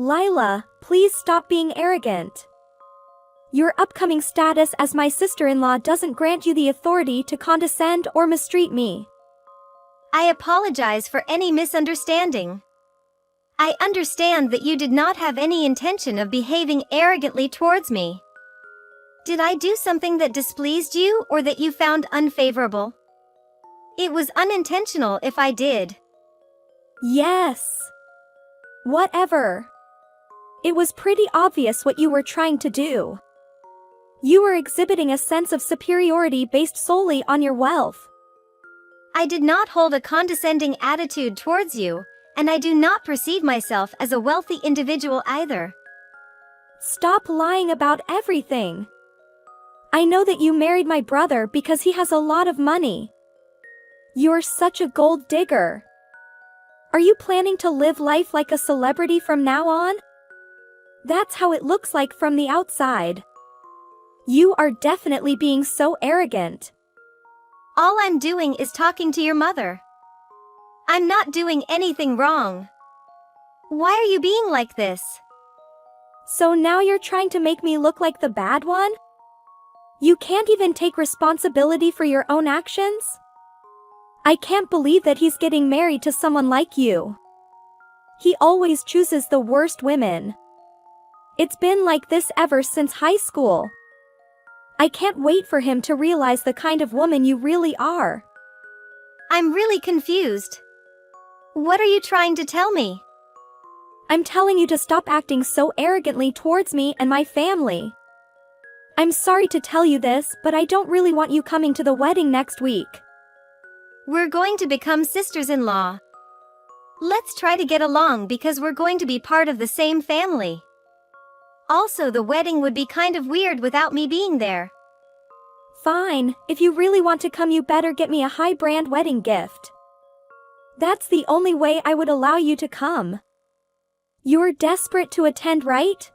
Lila, please stop being arrogant. Your upcoming status as my sister-in-law doesn't grant you the authority to condescend or mistreat me. I apologize for any misunderstanding. I understand that you did not have any intention of behaving arrogantly towards me. Did I do something that displeased you or that you found unfavorable? It was unintentional if I did. Yes. Whatever. It was pretty obvious what you were trying to do. You were exhibiting a sense of superiority based solely on your wealth. I did not hold a condescending attitude towards you, and I do not perceive myself as a wealthy individual either. Stop lying about everything. I know that you married my brother because he has a lot of money. You're such a gold digger. Are you planning to live life like a celebrity from now on? That's how it looks like from the outside. You are definitely being so arrogant. All I'm doing is talking to your mother. I'm not doing anything wrong. Why are you being like this? So now you're trying to make me look like the bad one? You can't even take responsibility for your own actions? I can't believe that he's getting married to someone like you. He always chooses the worst women. It's been like this ever since high school. I can't wait for him to realize the kind of woman you really are. I'm really confused. What are you trying to tell me? I'm telling you to stop acting so arrogantly towards me and my family. I'm sorry to tell you this, but I don't really want you coming to the wedding next week. We're going to become sisters-in-law. Let's try to get along because we're going to be part of the same family. Also, the wedding would be kind of weird without me being there. Fine, if you really want to come, you better get me a high-brand wedding gift. That's the only way I would allow you to come. You're desperate to attend, right?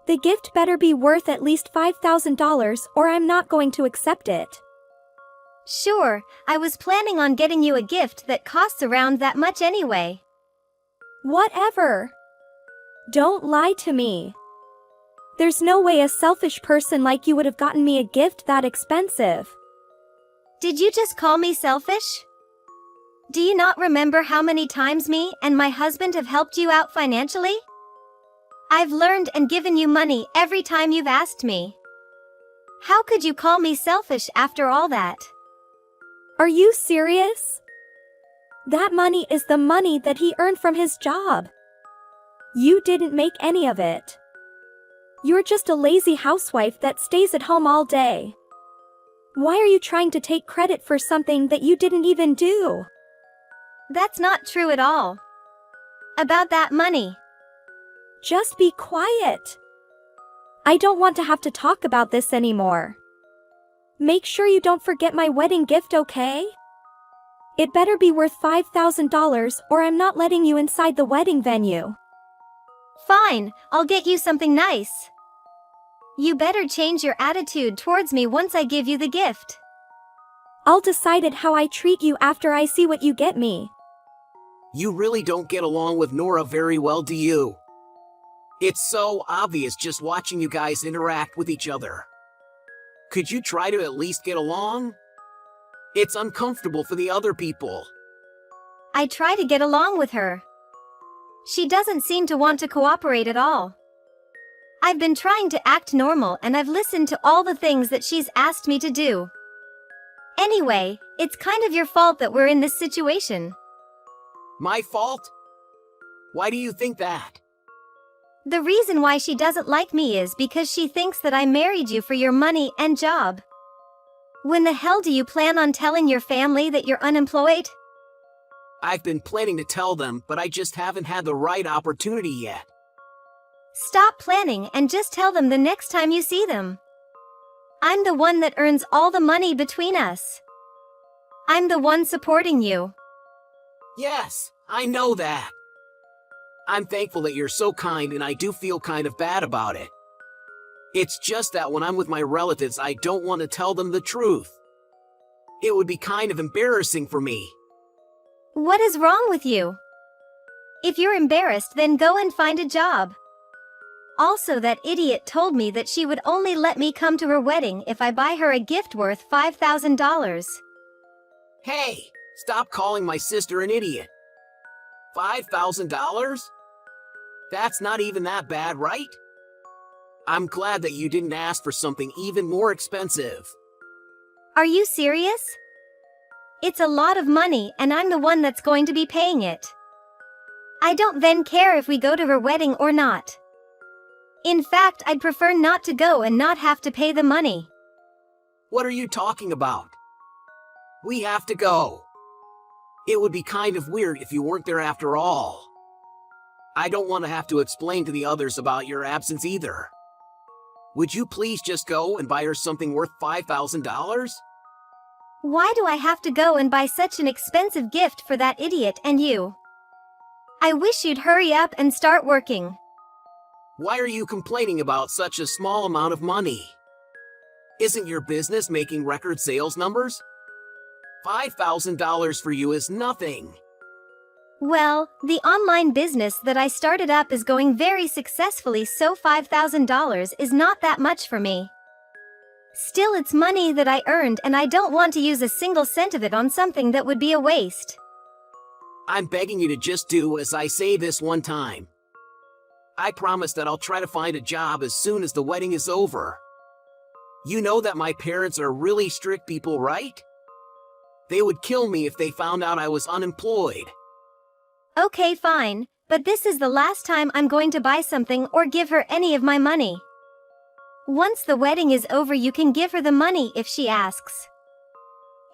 The gift better be worth at least $5,000 or I'm not going to accept it. Sure, I was planning on getting you a gift that costs around that much anyway. Whatever. Don't lie to me. There's no way a selfish person like you would have gotten me a gift that expensive. Did you just call me selfish? Do you not remember how many times me and my husband have helped you out financially? I've learned and given you money every time you've asked me. How could you call me selfish after all that? Are you serious? That money is the money that he earned from his job. You didn't make any of it. You're just a lazy housewife that stays at home all day. Why are you trying to take credit for something that you didn't even do? That's not true at all. About that money. Just be quiet. I don't want to have to talk about this anymore. Make sure you don't forget my wedding gift, okay? It better be worth $5,000 or I'm not letting you inside the wedding venue. Fine, I'll get you something nice. You better change your attitude towards me once I give you the gift. I'll decide it how I treat you after I see what you get me. You really don't get along with Nora very well, do you? It's so obvious just watching you guys interact with each other. Could you try to at least get along? It's uncomfortable for the other people. I try to get along with her. She doesn't seem to want to cooperate at all. I've been trying to act normal and I've listened to all the things that she's asked me to do. Anyway, it's kind of your fault that we're in this situation. My fault? Why do you think that? The reason why she doesn't like me is because she thinks that I married you for your money and job. When the hell do you plan on telling your family that you're unemployed? I've been planning to tell them, but I just haven't had the right opportunity yet. Stop planning and just tell them the next time you see them. I'm the one that earns all the money between us. I'm the one supporting you. Yes, I know that. I'm thankful that you're so kind and I do feel kind of bad about it. It's just that when I'm with my relatives, I don't want to tell them the truth. It would be kind of embarrassing for me. What is wrong with you? If you're embarrassed, then go and find a job. Also, that idiot told me that she would only let me come to her wedding if I buy her a gift worth $5,000. Hey, stop calling my sister an idiot. $5,000? That's not even that bad, right? I'm glad that you didn't ask for something even more expensive. Are you serious? It's a lot of money and I'm the one that's going to be paying it. I don't then care if we go to her wedding or not. In fact, I'd prefer not to go and not have to pay the money. What are you talking about? We have to go. It would be kind of weird if you weren't there after all. I don't want to have to explain to the others about your absence either. Would you please just go and buy her something worth $5,000? Why do I have to go and buy such an expensive gift for that idiot and you? I wish you'd hurry up and start working. Why are you complaining about such a small amount of money? Isn't your business making record sales numbers? $5,000 for you is nothing. Well, the online business that I started up is going very successfully, so $5,000 is not that much for me. Still, it's money that I earned and I don't want to use a single cent of it on something that would be a waste. I'm begging you to just do as I say this one time. I promise that I'll try to find a job as soon as the wedding is over. You know that my parents are really strict people, right? They would kill me if they found out I was unemployed. Okay, fine, but this is the last time I'm going to buy something or give her any of my money. Once the wedding is over, you can give her the money if she asks.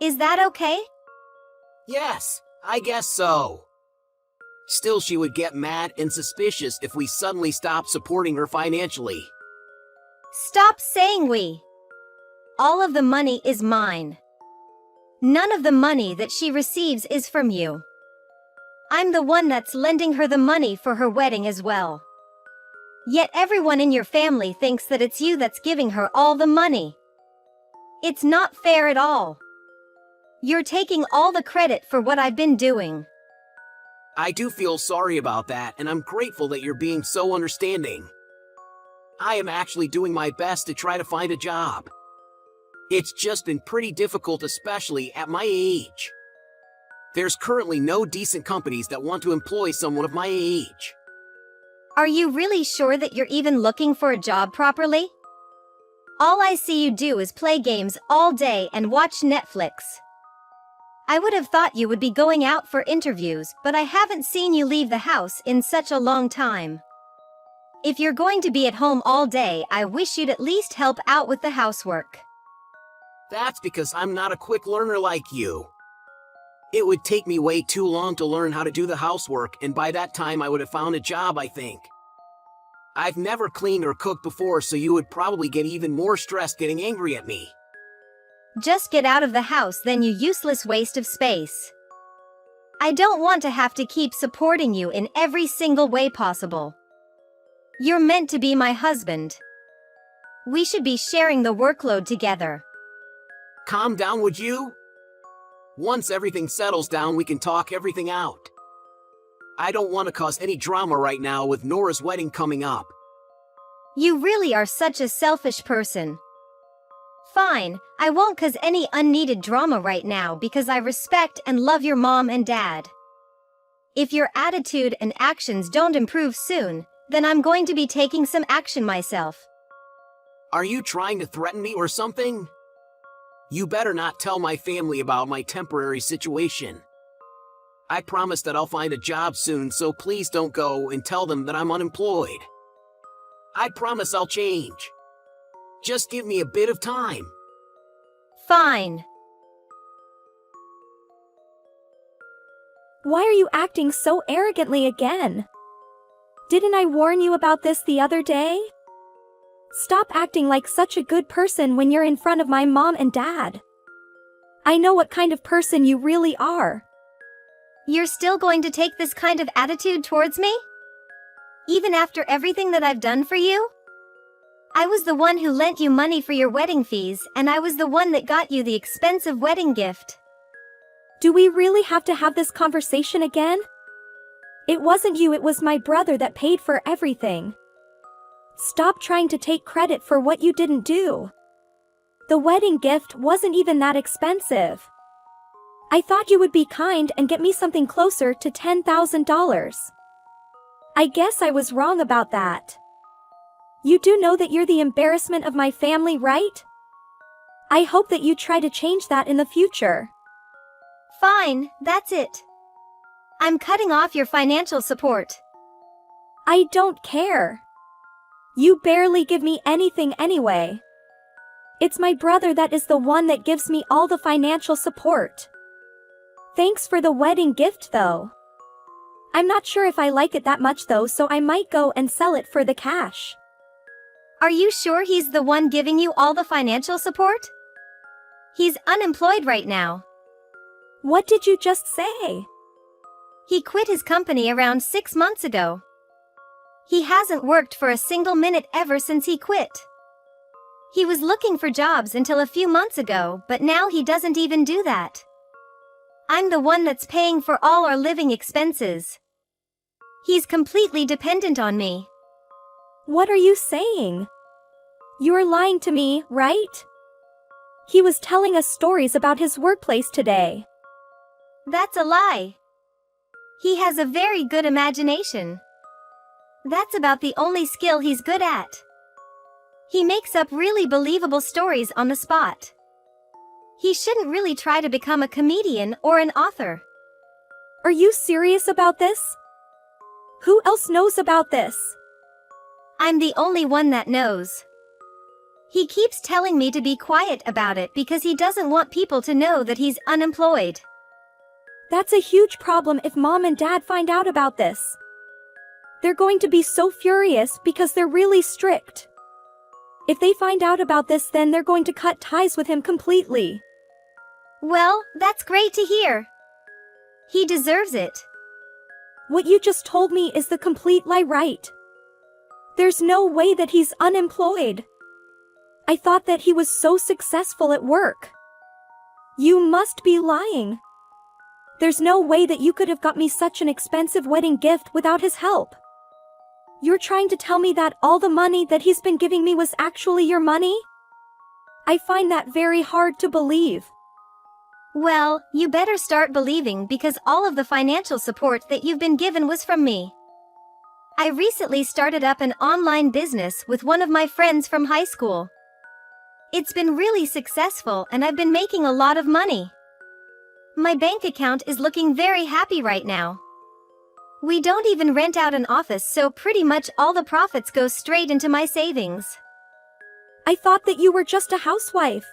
Is that okay? Yes, I guess so. Still, she would get mad and suspicious if we suddenly stopped supporting her financially. Stop saying we. All of the money is mine. None of the money that she receives is from you. I'm the one that's lending her the money for her wedding as well. Yet everyone in your family thinks that it's you that's giving her all the money. It's not fair at all. You're taking all the credit for what I've been doing. I do feel sorry about that, and I'm grateful that you're being so understanding. I am actually doing my best to try to find a job. It's just been pretty difficult, especially at my age. There's currently no decent companies that want to employ someone of my age. Are you really sure that you're even looking for a job properly? All I see you do is play games all day and watch Netflix. I would have thought you would be going out for interviews, but I haven't seen you leave the house in such a long time. If you're going to be at home all day, I wish you'd at least help out with the housework. That's because I'm not a quick learner like you. It would take me way too long to learn how to do the housework, and by that time I would have found a job, I think. I've never cleaned or cooked before, so you would probably get even more stressed getting angry at me. Just get out of the house then, you useless waste of space. I don't want to have to keep supporting you in every single way possible. You're meant to be my husband. We should be sharing the workload together. Calm down, would you? Once everything settles down, we can talk everything out. I don't want to cause any drama right now with Nora's wedding coming up. You really are such a selfish person. Fine, I won't cause any unneeded drama right now because I respect and love your mom and dad. If your attitude and actions don't improve soon, then I'm going to be taking some action myself. Are you trying to threaten me or something? You better not tell my family about my temporary situation. I promise that I'll find a job soon, so please don't go and tell them that I'm unemployed. I promise I'll change. Just give me a bit of time. Fine. Why are you acting so arrogantly again? Didn't I warn you about this the other day? Stop acting like such a good person when you're in front of my mom and dad. I know what kind of person you really are. You're still going to take this kind of attitude towards me? Even after everything that I've done for you? I was the one who lent you money for your wedding fees, and I was the one that got you the expensive wedding gift. Do we really have to have this conversation again? It wasn't you, it was my brother that paid for everything. Stop trying to take credit for what you didn't do. The wedding gift wasn't even that expensive. I thought you would be kind and get me something closer to $10,000. I guess I was wrong about that. You do know that you're the embarrassment of my family, right? I hope that you try to change that in the future. Fine, that's it. I'm cutting off your financial support. I don't care. You barely give me anything anyway. It's my brother that is the one that gives me all the financial support. Thanks for the wedding gift though. I'm not sure if I like it that much though, so I might go and sell it for the cash. Are you sure he's the one giving you all the financial support? He's unemployed right now. What did you just say? He quit his company around 6 months ago. He hasn't worked for a single minute ever since he quit. He was looking for jobs until a few months ago, but now he doesn't even do that. I'm the one that's paying for all our living expenses. He's completely dependent on me. What are you saying? You're lying to me, right? He was telling us stories about his workplace today. That's a lie. He has a very good imagination. That's about the only skill he's good at. He makes up really believable stories on the spot. He shouldn't really try to become a comedian or an author. Are you serious about this? Who else knows about this? I'm the only one that knows. He keeps telling me to be quiet about it because he doesn't want people to know that he's unemployed. That's a huge problem if Mom and Dad find out about this. They're going to be so furious because they're really strict. If they find out about this, then they're going to cut ties with him completely. Well, that's great to hear. He deserves it. What you just told me is the complete lie, right? There's no way that he's unemployed. I thought that he was so successful at work. You must be lying. There's no way that you could have got me such an expensive wedding gift without his help. You're trying to tell me that all the money that he's been giving me was actually your money? I find that very hard to believe. Well, you better start believing because all of the financial support that you've been given was from me. I recently started up an online business with one of my friends from high school. It's been really successful and I've been making a lot of money. My bank account is looking very happy right now. We don't even rent out an office, so pretty much all the profits go straight into my savings. I thought that you were just a housewife.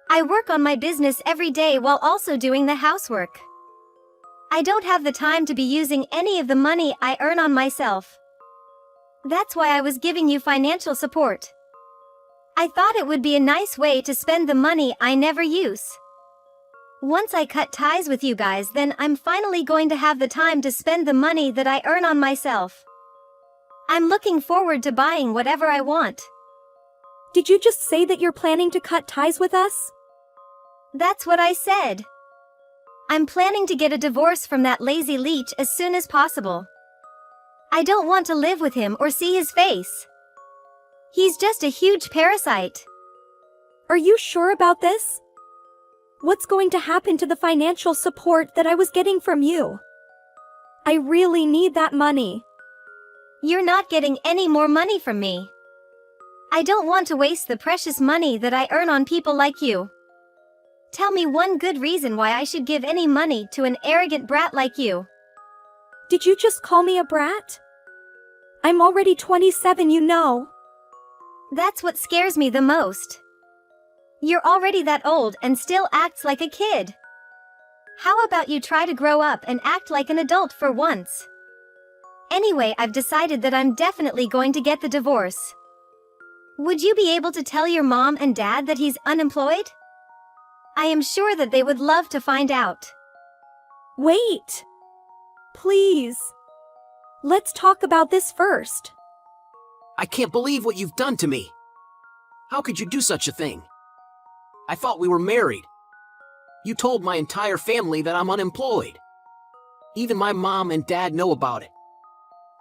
I work on my business every day while also doing the housework. I don't have the time to be using any of the money I earn on myself. That's why I was giving you financial support. I thought it would be a nice way to spend the money I never use. Once I cut ties with you guys, then I'm finally going to have the time to spend the money that I earn on myself. I'm looking forward to buying whatever I want. Did you just say that you're planning to cut ties with us? That's what I said. I'm planning to get a divorce from that lazy leech as soon as possible. I don't want to live with him or see his face. He's just a huge parasite. Are you sure about this? What's going to happen to the financial support that I was getting from you? I really need that money. You're not getting any more money from me. I don't want to waste the precious money that I earn on people like you. Tell me one good reason why I should give any money to an arrogant brat like you. Did you just call me a brat? I'm already 27, you know. That's what scares me the most. You're already that old and still acts like a kid. How about you try to grow up and act like an adult for once? Anyway, I've decided that I'm definitely going to get the divorce. Would you be able to tell your mom and dad that he's unemployed? I am sure that they would love to find out. Wait. Please. Let's talk about this first. I can't believe what you've done to me. How could you do such a thing? I thought we were married. You told my entire family that I'm unemployed. Even my mom and dad know about it.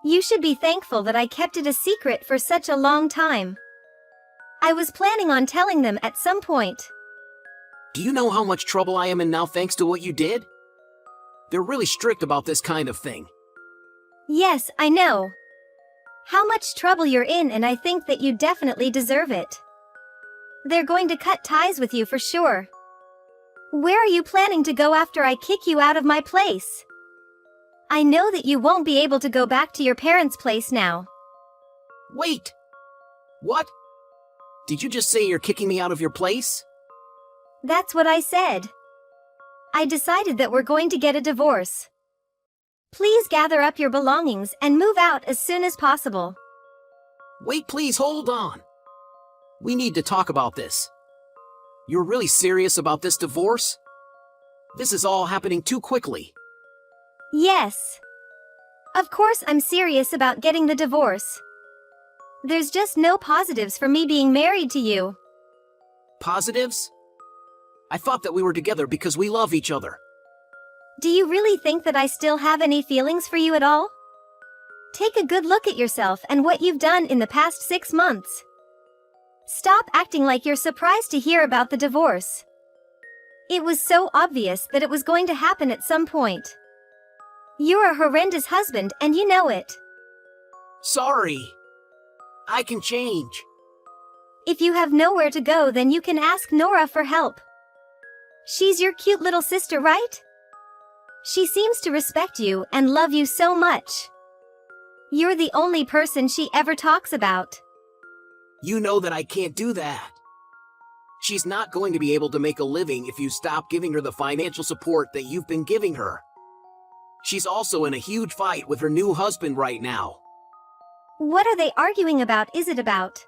You should be thankful that I kept it a secret for such a long time. I was planning on telling them at some point. Do you know how much trouble I am in now thanks to what you did? They're really strict about this kind of thing. Yes, I know. How much trouble you're in, and I think that you definitely deserve it. They're going to cut ties with you for sure. Where are you planning to go after I kick you out of my place? I know that you won't be able to go back to your parents' place now. Wait! What? Did you just say you're kicking me out of your place? That's what I said. I decided that we're going to get a divorce. Please gather up your belongings and move out as soon as possible. Wait, please hold on. We need to talk about this. You're really serious about this divorce? This is all happening too quickly. Yes. Of course I'm serious about getting the divorce. There's just no positives for me being married to you. Positives? I thought that we were together because we love each other. Do you really think that I still have any feelings for you at all? Take a good look at yourself and what you've done in the past 6 months. Stop acting like you're surprised to hear about the divorce. It was so obvious that it was going to happen at some point. You're a horrendous husband and you know it. Sorry. I can change. If you have nowhere to go, then you can ask Nora for help. She's your cute little sister, right? She seems to respect you and love you so much. You're the only person she ever talks about. You know that I can't do that. She's not going to be able to make a living if you stop giving her the financial support that you've been giving her. She's also in a huge fight with her new husband right now. What are they arguing about? Is it about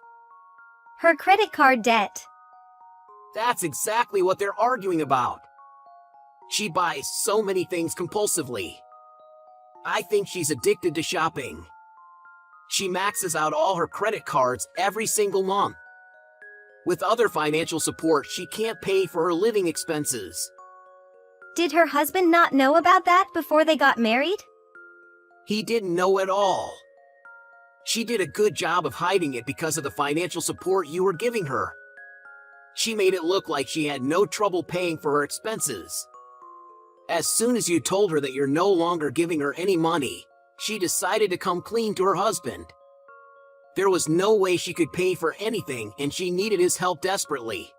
her credit card debt? That's exactly what they're arguing about. She buys so many things compulsively. I think she's addicted to shopping. She maxes out all her credit cards every single month. With other financial support, she can't pay for her living expenses. Did her husband not know about that before they got married? He didn't know at all. She did a good job of hiding it because of the financial support you were giving her. She made it look like she had no trouble paying for her expenses. As soon as you told her that you're no longer giving her any money, she decided to come clean to her husband. There was no way she could pay for anything, and she needed his help desperately.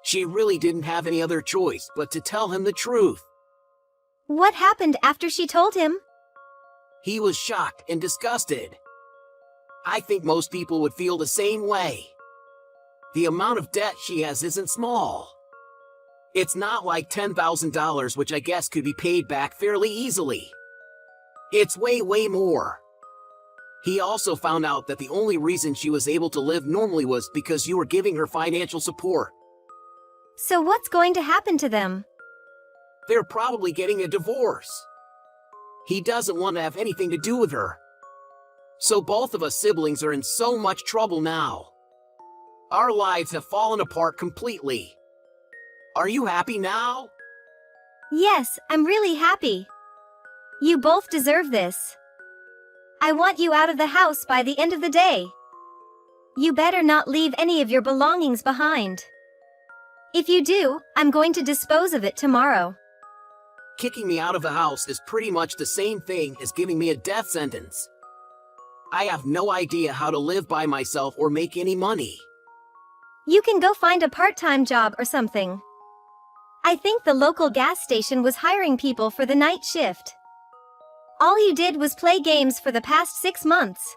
She really didn't have any other choice but to tell him the truth. What happened after she told him? He was shocked and disgusted. I think most people would feel the same way. The amount of debt she has isn't small. It's not like $10,000, which I guess could be paid back fairly easily. It's way more. He also found out that the only reason she was able to live normally was because you were giving her financial support. So what's going to happen to them? They're probably getting a divorce. He doesn't want to have anything to do with her. So both of us siblings are in so much trouble now. Our lives have fallen apart completely. Are you happy now? Yes, I'm really happy. You both deserve this. I want you out of the house by the end of the day. You better not leave any of your belongings behind. If you do, I'm going to dispose of it tomorrow. Kicking me out of the house is pretty much the same thing as giving me a death sentence. I have no idea how to live by myself or make any money. You can go find a part-time job or something. I think the local gas station was hiring people for the night shift. All you did was play games for the past 6 months.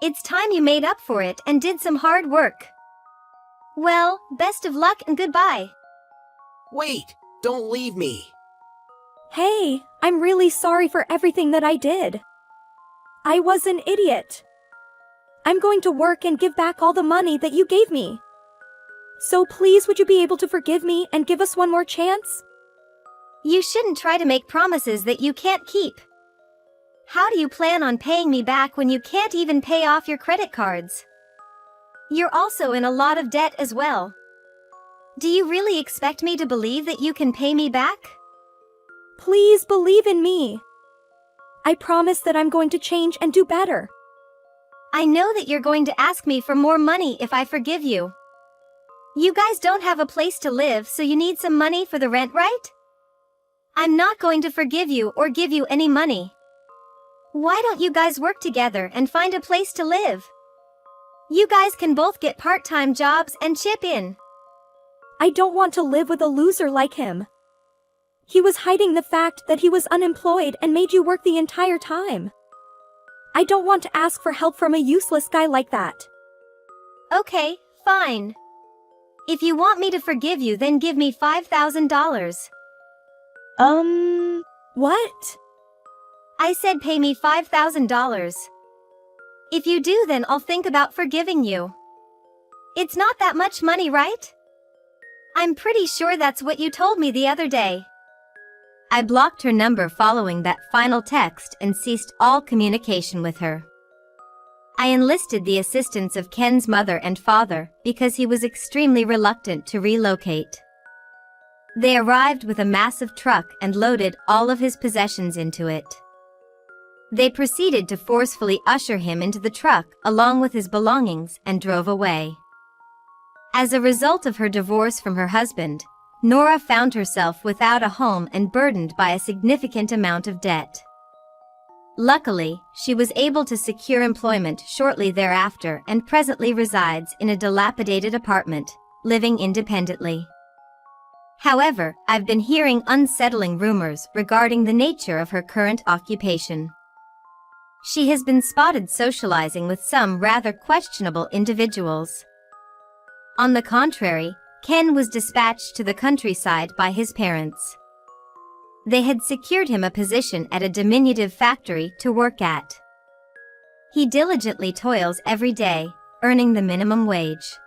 It's time you made up for it and did some hard work. Well, best of luck and goodbye. Wait, don't leave me. Hey, I'm really sorry for everything that I did. I was an idiot. I'm going to work and give back all the money that you gave me. So please, would you be able to forgive me and give us one more chance? You shouldn't try to make promises that you can't keep. How do you plan on paying me back when you can't even pay off your credit cards? You're also in a lot of debt as well. Do you really expect me to believe that you can pay me back? Please believe in me. I promise that I'm going to change and do better. I know that you're going to ask me for more money if I forgive you. You guys don't have a place to live, so you need some money for the rent, right? I'm not going to forgive you or give you any money. Why don't you guys work together and find a place to live? You guys can both get part-time jobs and chip in. I don't want to live with a loser like him. He was hiding the fact that he was unemployed and made you work the entire time. I don't want to ask for help from a useless guy like that. Okay, fine. If you want me to forgive you, then give me $5,000. What? I said pay me $5,000. If you do, then I'll think about forgiving you. It's not that much money, right? I'm pretty sure that's what you told me the other day. I blocked her number following that final text and ceased all communication with her. I enlisted the assistance of Ken's mother and father because he was extremely reluctant to relocate. They arrived with a massive truck and loaded all of his possessions into it. They proceeded to forcefully usher him into the truck along with his belongings and drove away. As a result of her divorce from her husband, Nora found herself without a home and burdened by a significant amount of debt. Luckily, she was able to secure employment shortly thereafter and presently resides in a dilapidated apartment, living independently. However, I've been hearing unsettling rumors regarding the nature of her current occupation. She has been spotted socializing with some rather questionable individuals. On the contrary, Ken was dispatched to the countryside by his parents. They had secured him a position at a diminutive factory to work at. He diligently toils every day, earning the minimum wage.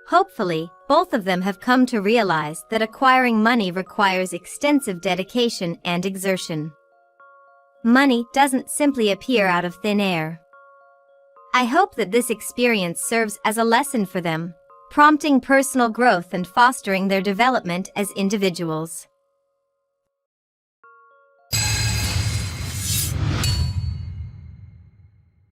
Hopefully, both of them have come to realize that acquiring money requires extensive dedication and exertion. Money doesn't simply appear out of thin air. I hope that this experience serves as a lesson for them, prompting personal growth and fostering their development as individuals.